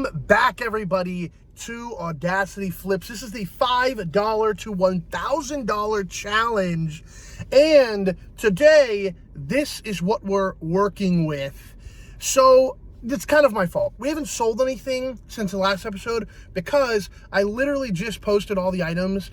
Welcome back, everybody, to Audacity Flips. This is the $5 to $1,000 challenge. And today, this is what we're working with. So, it's kind of my fault. We haven't sold anything since the last episode because I literally just posted all the items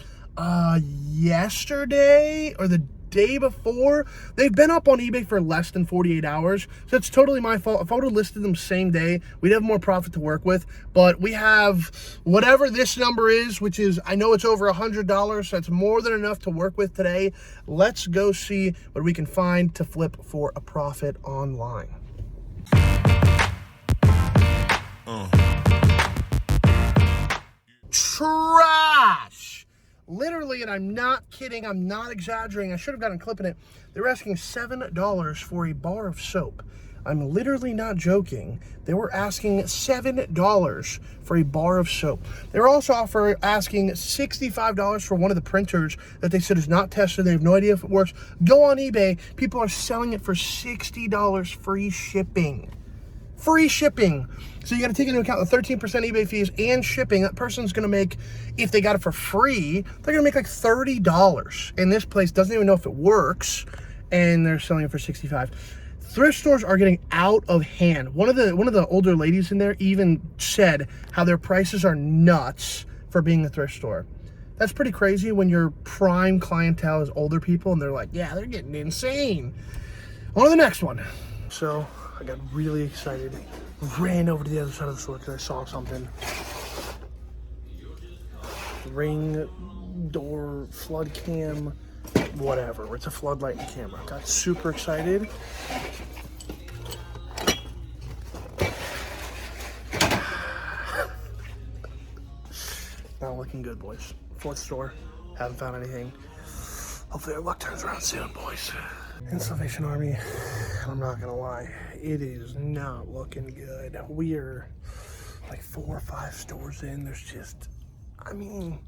yesterday or the day before. They've been up on eBay for less than 48 hours, so it's totally my fault. If I would have listed them same day, we'd have more profit to work with. But we have whatever this number is, which is, I know it's over $100, so that's more than enough to work with today. Let's go see what we can find to flip for a profit online. Trash! Literally, and I'm not kidding, I'm not exaggerating, I should have gotten a clip in it. They were asking $7 for a bar of soap. I'm literally not joking. They were asking $7 for a bar of soap. They were also asking $65 for one of the printers that they said is not tested. They have no idea if it works. Go on eBay. People are selling it for $60 free shipping. Free shipping. So you got to take into account the 13% eBay fees and shipping. That person's going to make, if they got it for free, they're going to make like $30. And this place doesn't even know if it works, and they're selling it for $65. Thrift stores are getting out of hand. One of the older ladies in there even said how their prices are nuts for being a thrift store. That's pretty crazy when your prime clientele is older people and they're like, yeah, they're getting insane. On to the next one. So I got really excited, ran over to the other side of the store because I saw something. Ring, door, flood cam, whatever. It's a floodlight and camera. Got super excited. Not looking good, boys. Fourth store, haven't found anything. Hopefully our luck turns around soon, boys. In Salvation Army, I'm not gonna lie, it is not looking good. We are like 4 or 5 stores in. There's just, I mean,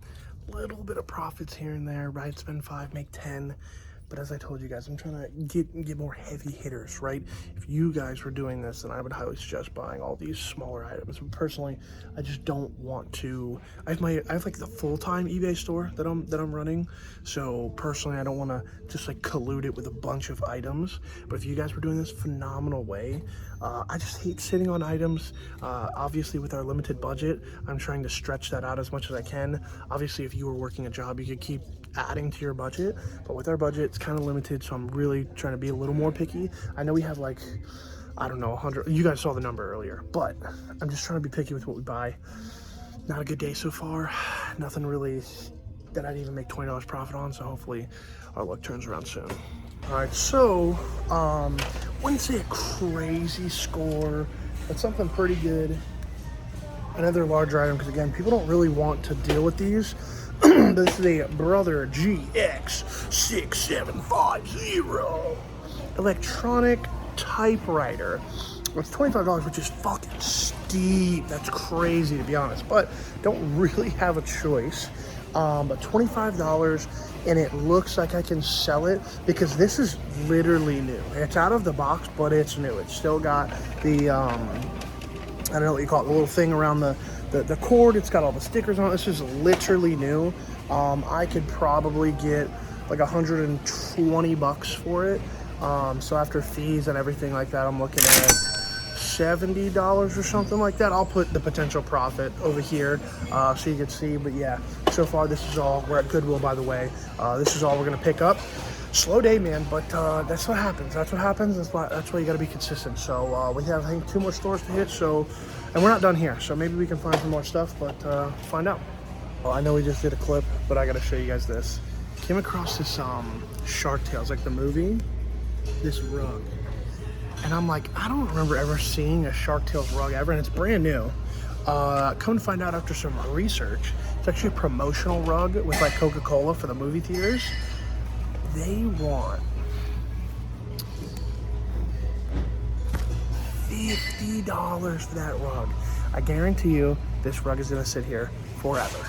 little bit of profits here and there, right? Spend 5, make 10. But as I told you guys, I'm trying to get more heavy hitters, right? If you guys were doing this, then I would highly suggest buying all these smaller items. But personally, I just don't want to. I have like the full-time eBay store that I'm running. So personally, I don't want to just like collude it with a bunch of items. But if you guys were doing this phenomenal way, I just hate sitting on items. Obviously, with our limited budget, I'm trying to stretch that out as much as I can. Obviously, if you were working a job, you could keep adding to your budget, but with our budget it's kind of limited, so I'm really trying to be a little more picky. I know we have like, I don't know, 100, you guys saw the number earlier, but I'm just trying to be picky with what we buy. Not a good day so far. Nothing really that I'd even make $20 profit on, so hopefully our luck turns around soon. All right, so wouldn't say a crazy score, but something pretty good. Another larger item, because again, people don't really want to deal with these. This is a Brother GX6750 electronic typewriter. It's $25, which is fucking steep. That's crazy, to be honest, but don't really have a choice. But $25, and it looks like I can sell it because this is literally new. It's out of the box, but it's new. It's still got the I don't know what you call it, the little thing around the cord. It's got all the stickers on it. This is literally new. I could probably get like $120 for it. So after fees and everything like that, I'm looking at $70 or something like that. I'll put the potential profit over here so you can see. But yeah, so far this is all. We're at Goodwill, by the way. This is all we're gonna pick up. Slow day, man, but that's what happens. That's what happens. That's why you got to be consistent. So we have, I think, 2 more stores to hit. So, and we're not done here. So maybe we can find some more stuff, but find out. Well, I know we just did a clip, but I got to show you guys this. Came across this Shark Tales, like the movie, this rug, and I'm like, I don't remember ever seeing a Shark Tales rug ever, and it's brand new. Come to find out after some research, it's actually a promotional rug with like Coca-Cola for the movie theaters. They want $50 for that rug. I guarantee you this rug is gonna sit here forever.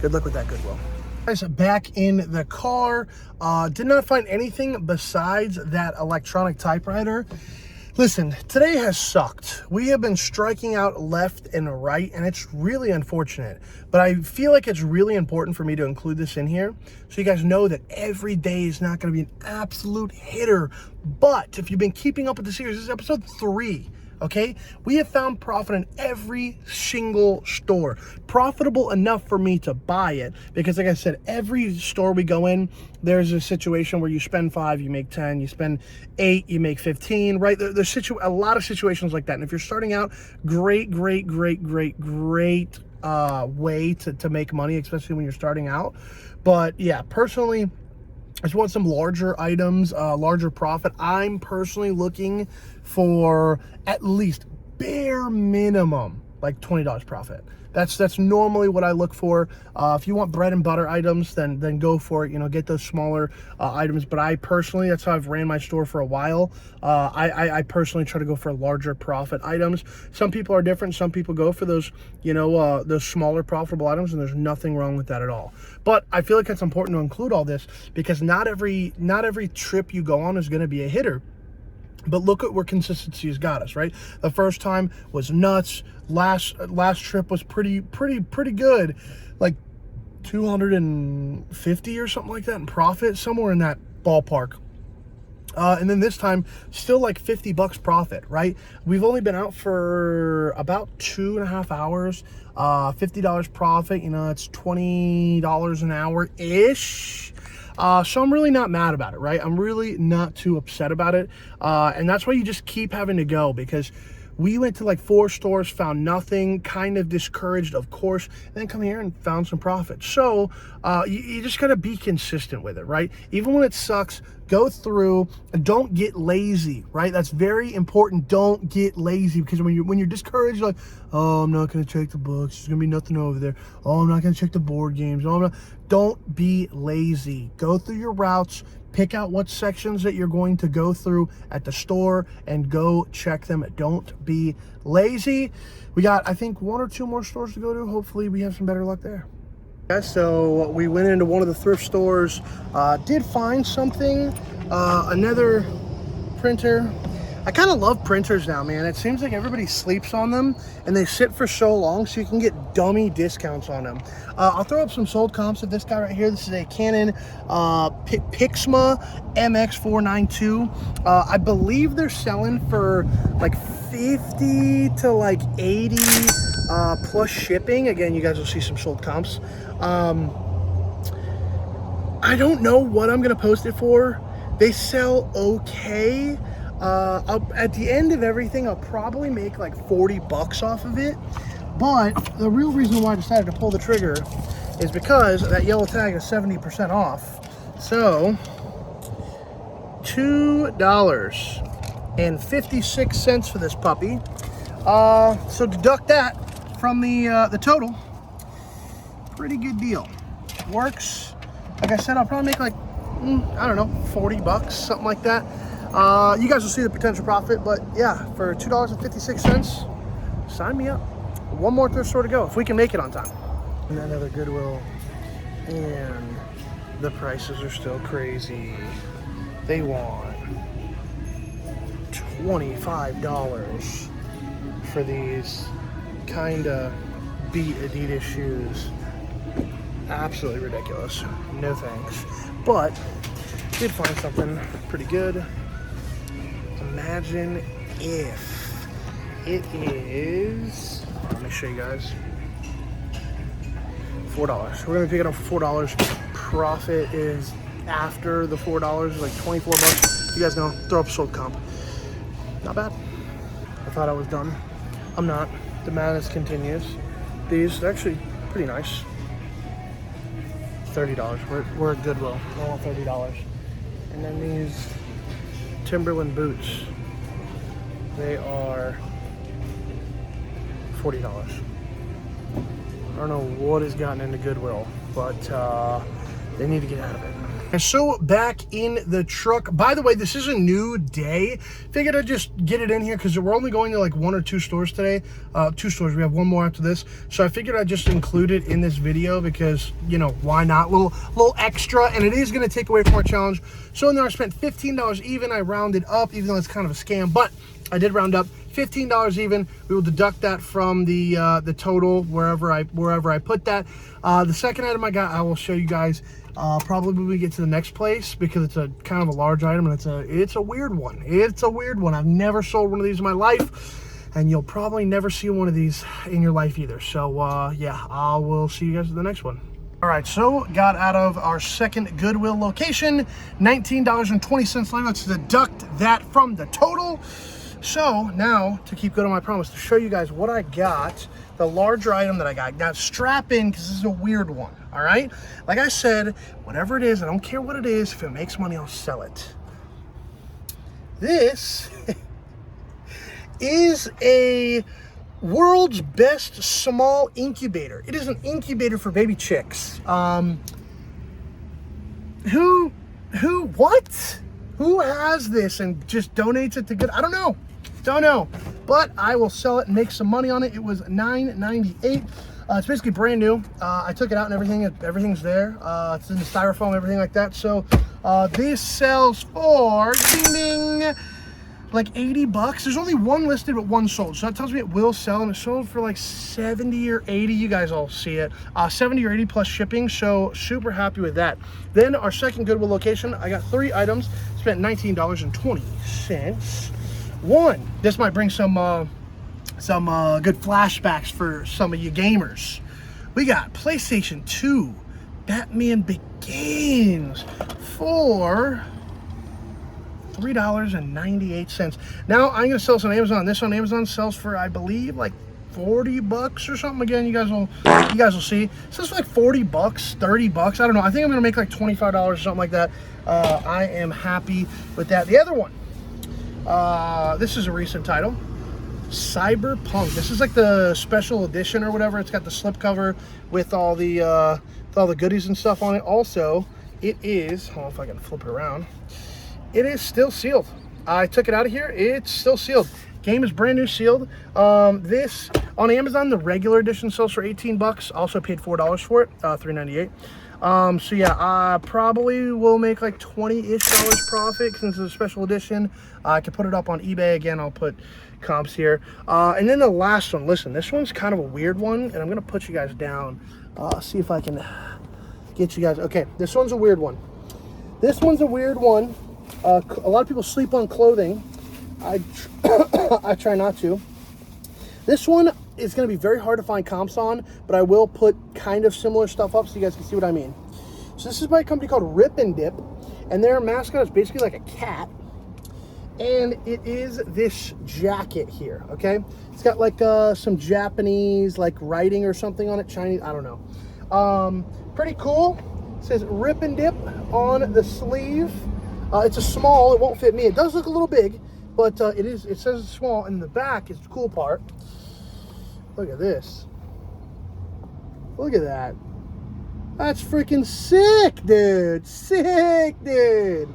Good luck with that, Goodwill. Guys, back in the car. Did not find anything besides that electronic typewriter. Listen, today has sucked. We have been striking out left and right, and it's really unfortunate. But I feel like it's really important for me to include this in here so you guys know that every day is not going to be an absolute hitter. But if you've been keeping up with the series, this is episode 3. Okay, we have found profit in every single store, profitable enough for me to buy it, because like I said, every store we go in, there's a situation where you spend 5, you make 10, you spend 8, you make 15, right? There's a lot of situations like that. And if you're starting out, great way to make money, especially when you're starting out. But yeah, personally, I just want some larger items, larger profit. I'm personally looking for at least bare minimum like $20 profit. That's normally what I look for. If you want bread and butter items, then go for it. You know, get those smaller items. But I personally, that's how I've ran my store for a while. I personally try to go for larger profit items. Some people are different. Some people go for those, you know, those smaller profitable items, and there's nothing wrong with that at all. But I feel like it's important to include all this because not every trip you go on is going to be a hitter. But look at where consistency has got us, right? The first time was nuts. Last trip was pretty good, like 250 or something like that in profit, somewhere in that ballpark. And then this time, still like $50 profit, right? We've only been out for about 2.5 hours. $50 profit, you know, it's $20 an hour-ish. So I'm really not mad about it, right? I'm really not too upset about it. And that's why you just keep having to go, because we went to like 4 stores, found nothing, kind of discouraged, of course, and then come here and found some profit. So you just got to be consistent with it, right? Even when it sucks, go through and don't get lazy, right? That's very important. Don't get lazy, because when you're discouraged, you're like, oh, I'm not going to check the books. There's going to be nothing over there. Oh, I'm not going to check the board games. Oh, I'm not. Don't be lazy. Go through your routes. Pick out what sections that you're going to go through at the store and go check them. Don't be lazy. We got, I think, 1 or 2 more stores to go to. Hopefully we have some better luck there. Yeah, so we went into one of the thrift stores, did find something, another printer. I kind of love printers now, man. It seems like everybody sleeps on them and they sit for so long, so you can get dummy discounts on them. I'll throw up some sold comps of this guy right here. This is a Canon Pixma MX492. I believe they're selling for like 50 to like 80 plus shipping. Again, you guys will see some sold comps. I don't know what I'm gonna post it for. They sell okay. At the end of everything, I'll probably make like $40 off of it. But the real reason why I decided to pull the trigger is because that yellow tag is 70% off. So $2.56 for this puppy. So deduct that from the total. Pretty good deal. Works. Like I said, I'll probably make like, I don't know, $40, something like that. You guys will see the potential profit, but yeah, for $2.56, sign me up. 1 more thrift store to go, if we can make it on time. And another Goodwill, and the prices are still crazy. They want $25 for these kinda beat Adidas shoes. Absolutely ridiculous. No thanks. But did find something pretty good. Imagine if it is, let me show you guys, $4. We're gonna pick it up for $4. Profit is after the $4, like $24. You guys know, throw up a sold comp. Not bad. I thought I was done. I'm not. The madness continues. These are actually pretty nice. $30. We're at Goodwill. I want $30. And then these Timberland boots, they are $40. I don't know what has gotten into Goodwill, but they need to get out of it. And so back in the truck. By the way, this is a new day. Figured I'd just get it in here because we're only going to like 1 or 2 stores today. 2 stores. We have 1 more after this. So I figured I'd just include it in this video because, you know, why not? Little extra, and it is going to take away from our challenge. So in there I spent $15 even. I rounded up, even though it's kind of a scam. But I did round up $15 even. We will deduct that from the total wherever I put that. The second item I got, I will show you guys probably when we get to the next place, because it's a kind of a large item, and it's a weird one. It's a weird one. I've never sold one of these in my life, and you'll probably never see one of these in your life either. So yeah, I will see you guys at the next one. All right, so got out of our second Goodwill location, $19.20 later. Let's deduct that from the total. So now, to keep good on my promise, to show you guys what I got, the larger item that I got. Now strap in, because this is a weird one, all right? Like I said, whatever it is, I don't care what it is. If it makes money, I'll sell it. This is a world's best small incubator. It is an incubator for baby chicks. Who has this and just donates it to good? I don't know, but I will sell it and make some money on it. It was $9.98. It's basically brand new. I took it out and everything's there. It's in the styrofoam, everything like that. So this sells for ding ding, like 80 bucks. There's only one listed, but one sold. So that tells me it will sell, and it sold for like 70 or 80. You guys all see it. 70 or 80 plus shipping. So super happy with that. Then our second Goodwill location, I got 3 items, spent $19.20. One, this might bring some good flashbacks for some of you gamers. We got PlayStation 2 Batman Begins for $3.98. Now I'm gonna sell this on Amazon. This on Amazon sells for, I believe, like 40 bucks or something. Again, you guys will see. It sells for like 40 bucks, 30 bucks. I don't know. I think I'm gonna make like $25 or something like that. I am happy with that. The other one, this is a recent title, Cyberpunk. This is like the special edition or whatever. It's got the slipcover with all the goodies and stuff on it. Also, it is, hold on if I can flip it around. It is still sealed. I took it out of here. It's still sealed. Game is brand new sealed. This on Amazon, the regular edition sells for 18 bucks. Also paid $4 for it, $3.98. So yeah, I probably will make like $20-ish profit since it's a special edition. I can put it up on eBay. Again, I'll put comps here. And then the last one, listen, this one's kind of a weird one, and I'm gonna put you guys down. See if I can get you guys. Okay, this one's a weird one. This one's a weird one. A lot of people sleep on clothing. I try not to. This one is going to be very hard to find comps on, but I will put kind of similar stuff up so you guys can see what I mean. So this is by a company called Rip and Dip, and their mascot is basically like a cat, and it is this jacket here, okay? It's got like some Japanese like writing or something on it, Chinese, I don't know. Pretty cool. It says Rip and Dip on the sleeve. It's a small, it won't fit me. It does look a little big, but it says it's small, and in the back is the cool part. Look at this. Look at that. That's freaking sick, dude. Sick, dude.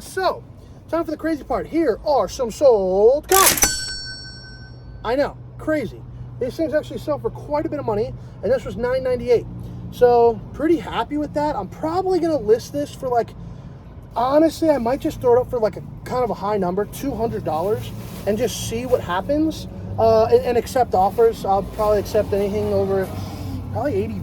So, time for the crazy part. Here are some sold comps. I know, crazy. These things actually sell for quite a bit of money, and this was $9.98. So, pretty happy with that. I'm probably going to list this for like, honestly, I might just throw it up for like a kind of a high number, $200, and just see what happens, and accept offers. I'll probably accept anything over probably 80.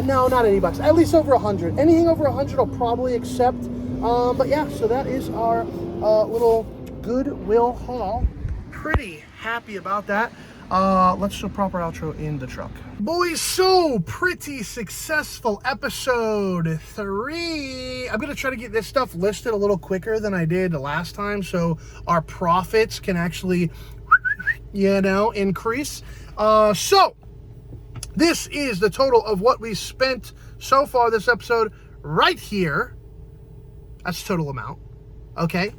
No, not 80 bucks. At least over 100. Anything over 100, I'll probably accept. But yeah, so that is our little Goodwill haul. Pretty happy about that. Let's do a proper outro in the truck. Boys, so pretty successful episode 3. I'm going to try to get this stuff listed a little quicker than I did the last time, so our profits can actually, you know, increase. So this is the total of what we spent so far this episode right here. That's the total amount. Okay.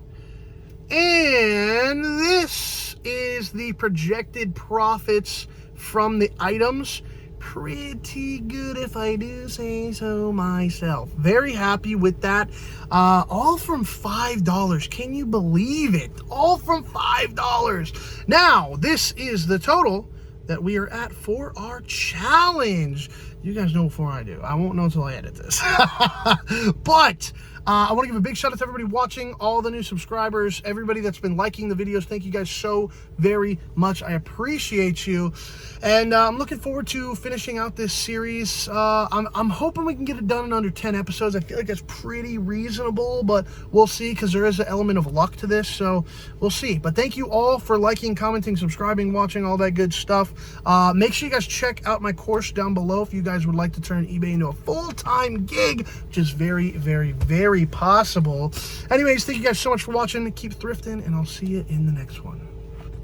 And this is the projected profits from the items. Pretty good, if I do say so myself. Very happy with that. All from $5. Can you believe it? All from $5. Now, this is the total that we are at for our challenge. You guys know before I do. I won't know until I edit this. But I want to give a big shout out to everybody watching, all the new subscribers, everybody that's been liking the videos. Thank you guys so very much. I appreciate you. And I'm looking forward to finishing out this series. I'm hoping we can get it done in under 10 episodes. I feel like that's pretty reasonable, but we'll see, because there is an element of luck to this, so we'll see. But thank you all for liking, commenting, subscribing, watching, all that good stuff. Make sure you guys check out my course down below if you guys would like to turn eBay into a full-time gig, which is very, very, very possible. Anyways, thank you guys so much for watching. Keep thrifting, and I'll see you in the next one.